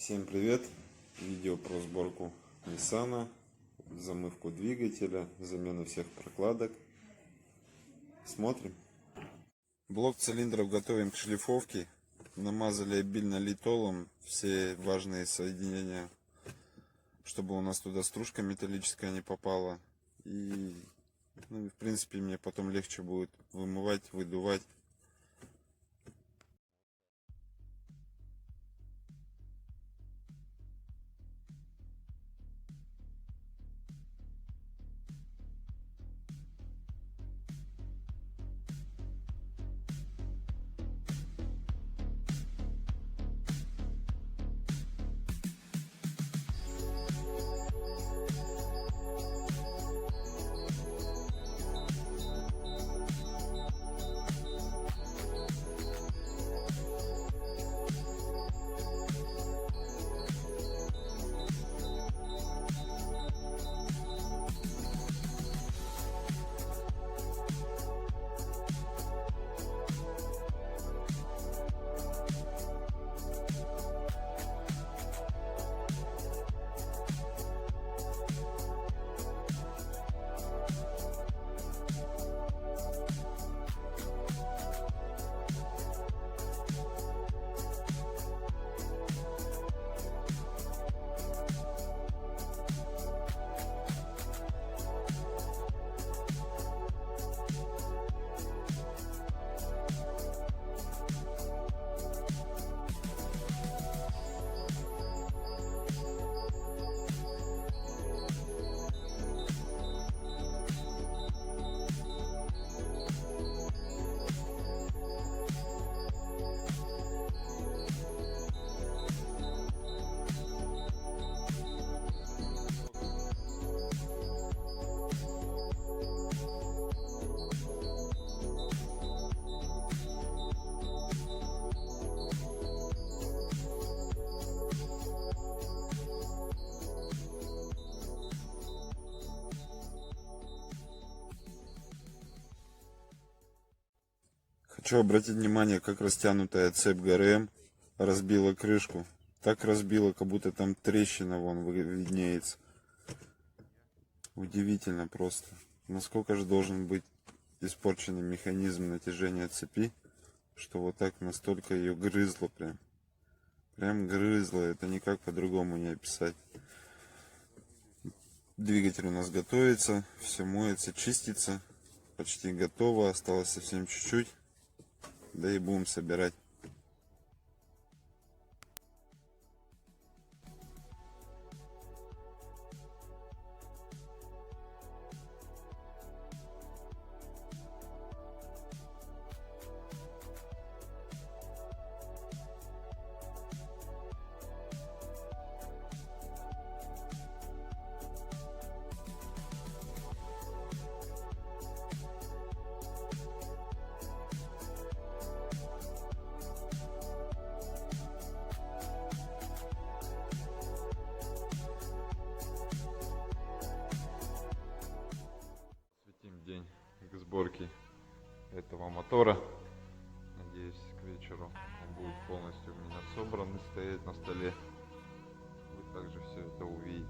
Всем привет! Видео про сборку Ниссана, замывку двигателя, замену всех прокладок. Смотрим. Блок цилиндров готовим к шлифовке. Намазали обильно литолом все важные соединения, чтобы у нас туда стружка металлическая не попала. И в принципе мне потом легче будет вымывать, выдувать. Хочу обратить внимание, как растянутая цепь ГРМ разбила крышку. Так разбила, как будто там трещина вон виднеется. Удивительно просто. Насколько же должен быть испорченный механизм натяжения цепи, что вот так настолько ее грызло прям. Прям грызло. Это никак по-другому не описать. Двигатель у нас готовится. Все моется, чистится. Почти готово. Осталось совсем чуть-чуть. Да и будем собирать. День к сборке этого мотора. Надеюсь, к вечеру он будет полностью у меня собран и стоять на столе. Вы также все это увидите.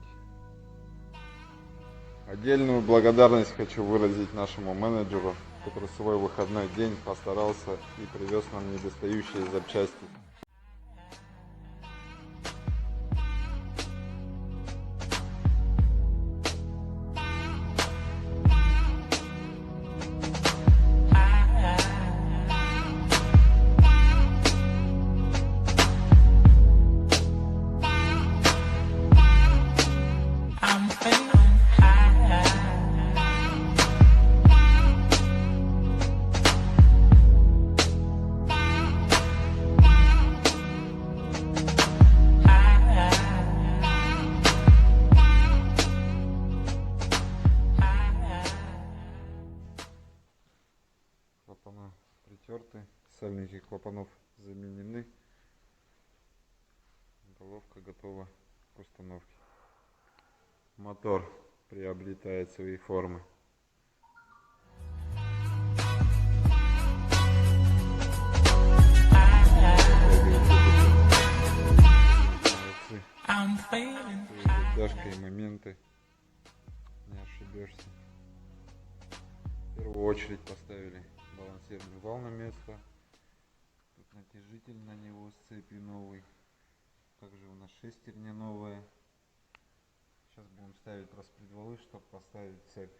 Отдельную благодарность хочу выразить нашему менеджеру, который свой выходной день постарался и привез нам недостающие запчасти. Клапана притерты, сальники клапанов заменены, головка готова к установке. Мотор приобретает свои формы. I'm failing. Дашка и моменты. Не ошибешься. В первую очередь поставили балансирный вал на место. Тут натяжитель на него с цепью новый. Также у нас шестерня новая. Сейчас будем ставить распредвалы, чтобы поставить цепь.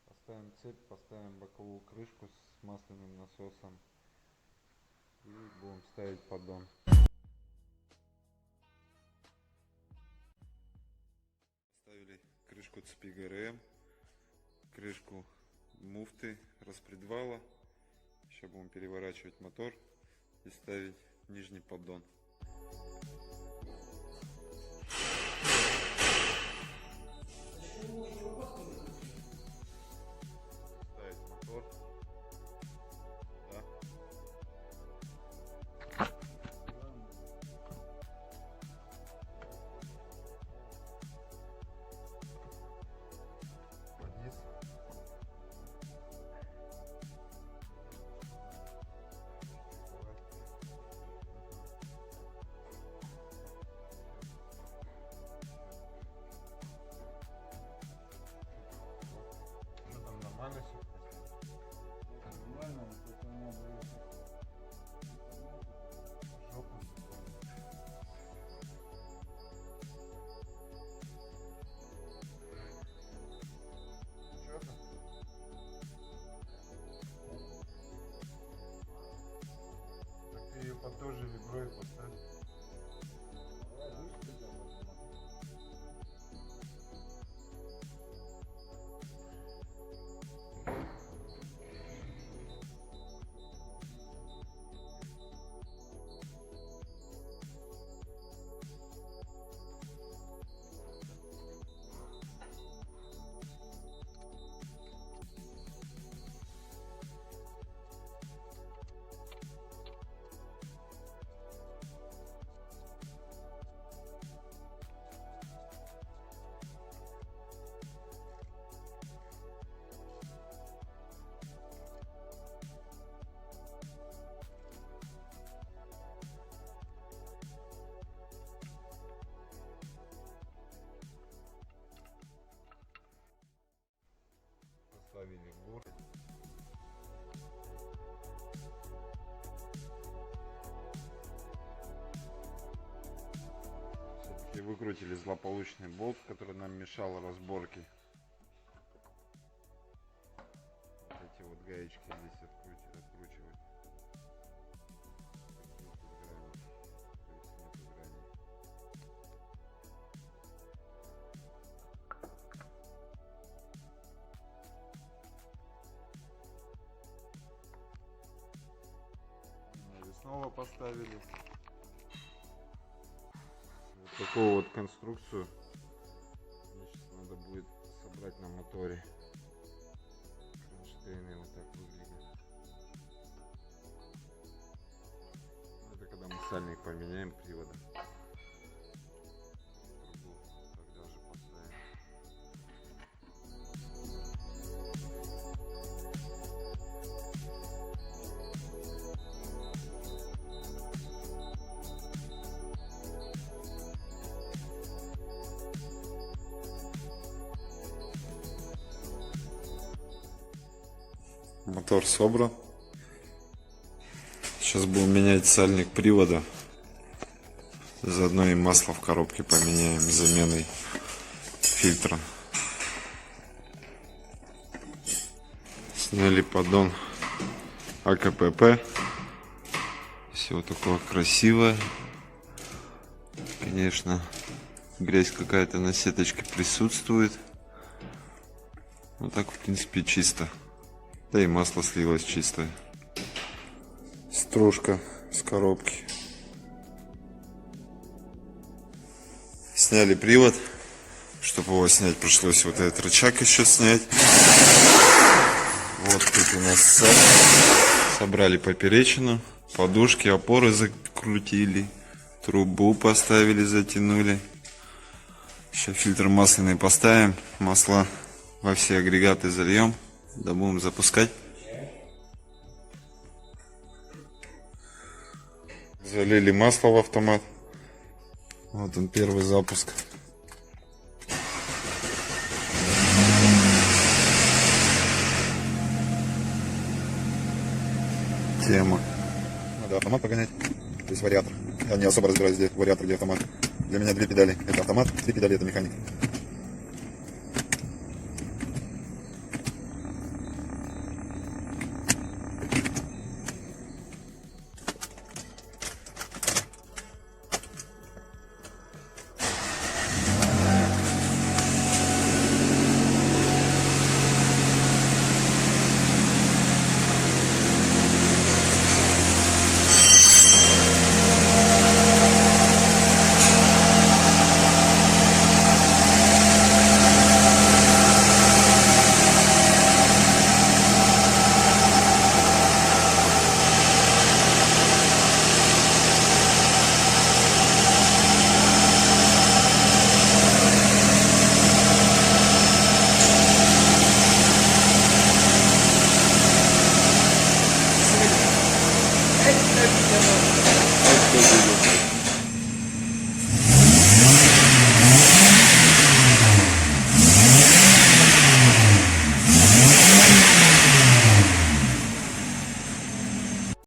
Поставим цепь, поставим боковую крышку с масляным насосом. И будем ставить поддон. Ставили крышку цепи ГРМ, крышку муфты, распредвала. Сейчас будем переворачивать мотор и ставить нижний поддон. Ставить мотор. Да. Вниз. Ну там нормально все. Нормально, только надо жопу. Что-то? Так ты ее под той же виброй поставь. Поставили бур. Все-таки выкрутили злополучный болт, который нам мешал разборке. Эти вот гаечки здесь откручивать. Снова поставили вот такую вот конструкцию. Мне сейчас надо будет собрать на моторе. Кронштейны вот так выглядят. Это когда мы сальник поменяем приводом. Тогда же поставим. Мотор собран. Сейчас будем менять сальник привода. Заодно и масло в коробке поменяем с заменой фильтра. Сняли поддон АКПП. Все такое красивое. Конечно, грязь какая-то на сеточке присутствует. Ну так, в принципе, чисто. Да и масло слилось чистое. Стружка с коробки. Сняли привод. Чтобы его снять, пришлось вот этот рычаг еще снять. Вот тут у нас цепь. Собрали поперечину. Подушки, опоры закрутили. Трубу поставили, затянули. Сейчас фильтр масляный поставим. Масло во все агрегаты зальем. Да будем запускать. Залили масло в автомат. Вот он, первый запуск. Тема. Надо автомат погонять, то есть вариатор. Я не особо разбираюсь, где вариатор, где автомат. Для меня 2 педали это автомат, 3 педали это механик.